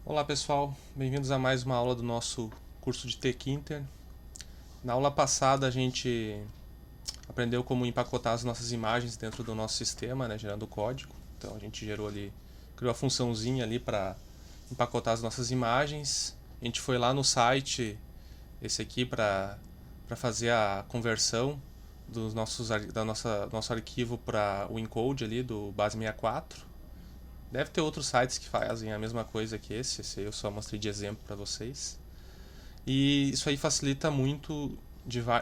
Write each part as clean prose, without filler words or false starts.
Olá pessoal, bem-vindos a mais uma aula do nosso curso de Tkinter. Na aula passada a gente aprendeu como empacotar as nossas imagens dentro do nosso sistema, né, gerando código. Então a gente criou a funçãozinha ali para empacotar as nossas imagens. A gente foi lá no site, esse aqui, para fazer a conversão nosso arquivo para o encode ali do Base64. Deve ter outros sites que fazem a mesma coisa que esse aí eu só mostrei de exemplo para vocês. E isso aí facilita muito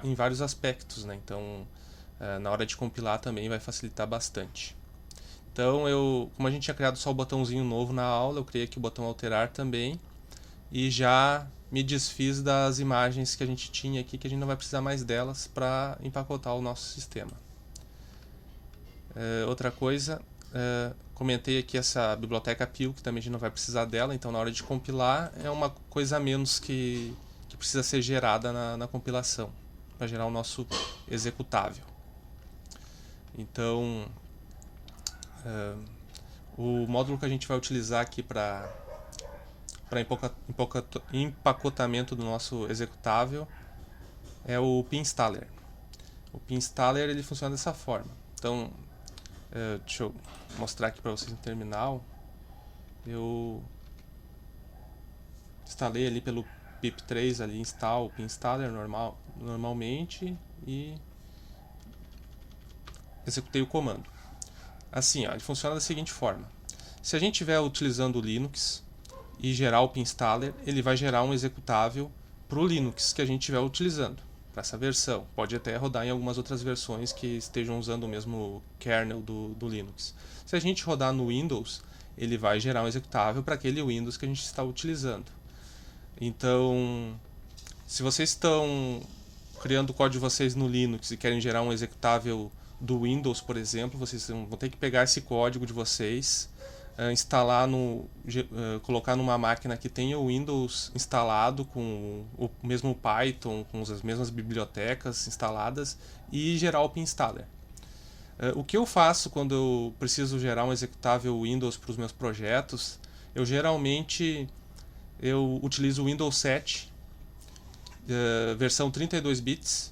em vários aspectos, né? Então, na hora de compilar também vai facilitar bastante. Então, como a gente tinha criado só o botãozinho novo na aula, eu criei aqui o botão alterar também e já me desfiz das imagens que a gente tinha aqui, que a gente não vai precisar mais delas para empacotar o nosso sistema. Outra coisa, comentei aqui essa biblioteca PIL, que também a gente não vai precisar dela, então na hora de compilar é uma coisa a menos que precisa ser gerada na compilação, para gerar o nosso executável. Então, o módulo que a gente vai utilizar aqui para empacotamento do nosso executável é o pinstaller. O pinstaller ele funciona dessa forma. Então, deixa eu mostrar aqui para vocês no terminal. Eu instalei ali pelo pip3 ali install o pinstaller normalmente e executei o comando. Assim, ó, ele funciona da seguinte forma. Se a gente estiver utilizando o Linux e gerar o pinstaller, ele vai gerar um executável para o Linux que a gente estiver utilizando, para essa versão. Pode até rodar em algumas outras versões que estejam usando o mesmo kernel do Linux. Se a gente rodar no Windows, ele vai gerar um executável para aquele Windows que a gente está utilizando. Então, se vocês estão criando o código de vocês no Linux e querem gerar um executável do Windows, por exemplo, vocês vão ter que pegar esse código de vocês, instalar colocar numa máquina que tenha o Windows instalado com o mesmo Python, com as mesmas bibliotecas instaladas e gerar o pinstaller. O que eu faço quando eu preciso gerar um executável Windows para os meus projetos, eu geralmente utilizo o Windows 7, versão 32 bits,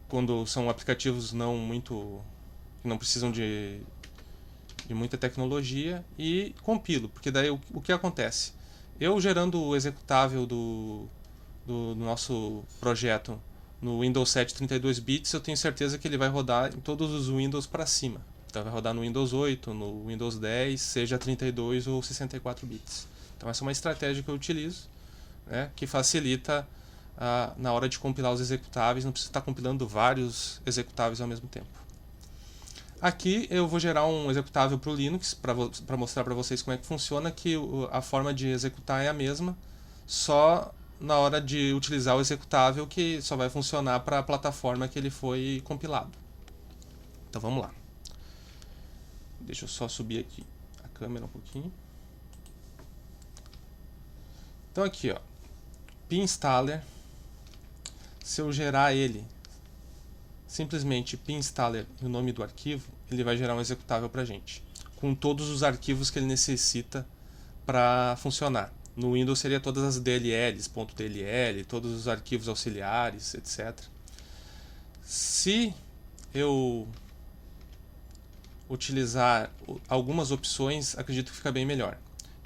quando são aplicativos que não precisam de muita tecnologia, e compilo, porque daí o que acontece? Eu gerando o executável do nosso projeto no Windows 7 32 bits, eu tenho certeza que ele vai rodar em todos os Windows para cima. Então vai rodar no Windows 8, no Windows 10, seja 32 ou 64 bits. Então essa é uma estratégia que eu utilizo, né, que facilita na hora de compilar os executáveis, não precisa estar compilando vários executáveis ao mesmo tempo. Aqui eu vou gerar um executável para o Linux, para mostrar para vocês como é que funciona, que a forma de executar é a mesma, só na hora de utilizar o executável que só vai funcionar para a plataforma que ele foi compilado. Então vamos lá. Deixa eu só subir aqui a câmera um pouquinho. Então aqui, ó, pinstaller, se eu gerar ele simplesmente pinstaller e o nome do arquivo, ele vai gerar um executável para a gente, com todos os arquivos que ele necessita para funcionar. No Windows seria todas as DLLs, .dll, todos os arquivos auxiliares, etc. Se eu utilizar algumas opções, acredito que fica bem melhor.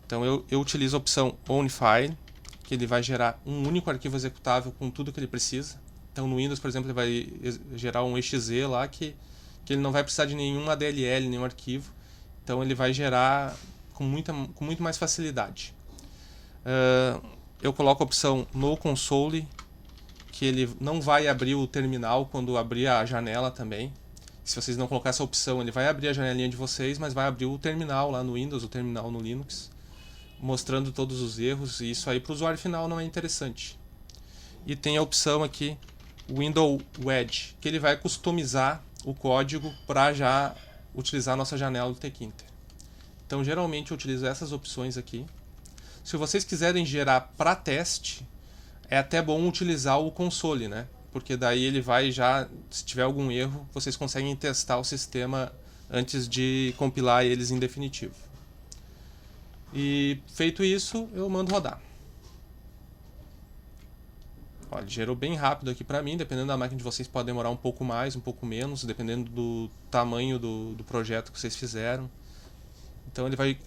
Então eu utilizo a opção onFile, que ele vai gerar um único arquivo executável com tudo que ele precisa. Então no Windows, por exemplo, ele vai gerar um exe lá que ele não vai precisar de nenhuma DLL, nenhum arquivo. Então ele vai gerar com muito mais facilidade. Eu coloco a opção no console, que ele não vai abrir o terminal quando abrir a janela também. Se vocês não colocar essa opção, ele vai abrir a janelinha de vocês, mas vai abrir o terminal lá no Windows, o terminal no Linux, mostrando todos os erros, e isso aí para o usuário final não é interessante. E tem a opção aqui, Window Wedge, que ele vai customizar o código para já utilizar a nossa janela do Tkinter. Então geralmente eu utilizo essas opções aqui. Se vocês quiserem gerar para teste, é até bom utilizar o console, né? Porque daí ele vai já, se tiver algum erro, vocês conseguem testar o sistema antes de compilar eles em definitivo. E feito isso, eu mando rodar. Olha, gerou bem rápido aqui para mim, dependendo da máquina de vocês pode demorar um pouco mais, um pouco menos, dependendo do tamanho do projeto que vocês fizeram. Então ele vai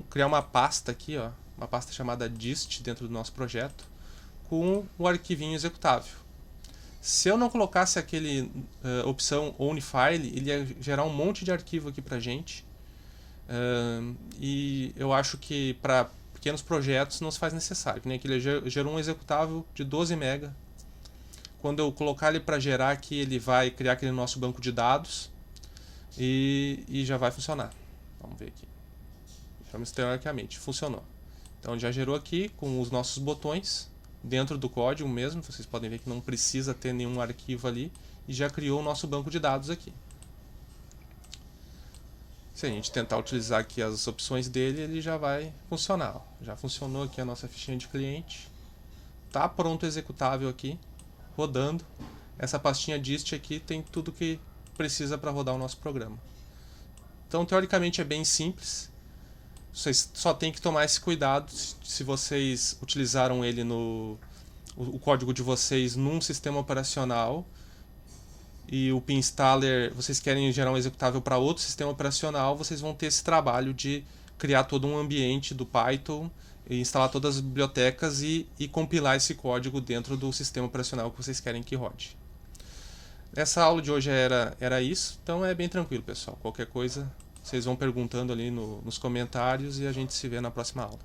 criar uma pasta aqui, ó, uma pasta chamada dist dentro do nosso projeto, com o arquivinho executável. Se eu não colocasse aquele opção Own File, ele ia gerar um monte de arquivo aqui pra gente. E eu acho que para pequenos projetos não se faz necessário, que nem aqui ele gerou um executável de 12 MB. Quando eu colocar ele para gerar aqui, ele vai criar aquele nosso banco de dados e já vai funcionar. Vamos ver aqui. Vamos teoricamente, funcionou. Então já gerou aqui com os nossos botões dentro do código mesmo. Vocês podem ver que não precisa ter nenhum arquivo ali e já criou o nosso banco de dados aqui. Se a gente tentar utilizar aqui as opções dele, ele já vai funcionar. Ó. Já funcionou aqui a nossa fichinha de cliente. Tá pronto o executável aqui, rodando. Essa pastinha dist aqui tem tudo que precisa para rodar o nosso programa. Então, teoricamente, é bem simples. Vocês só tem que tomar esse cuidado se vocês utilizaram ele o código de vocês num sistema operacional e o pinstaller, vocês querem gerar um executável para outro sistema operacional, vocês vão ter esse trabalho de criar todo um ambiente do Python, e instalar todas as bibliotecas e compilar esse código dentro do sistema operacional que vocês querem que rode. Essa aula de hoje era isso, então é bem tranquilo, pessoal. Qualquer coisa, vocês vão perguntando ali nos comentários e a gente se vê na próxima aula.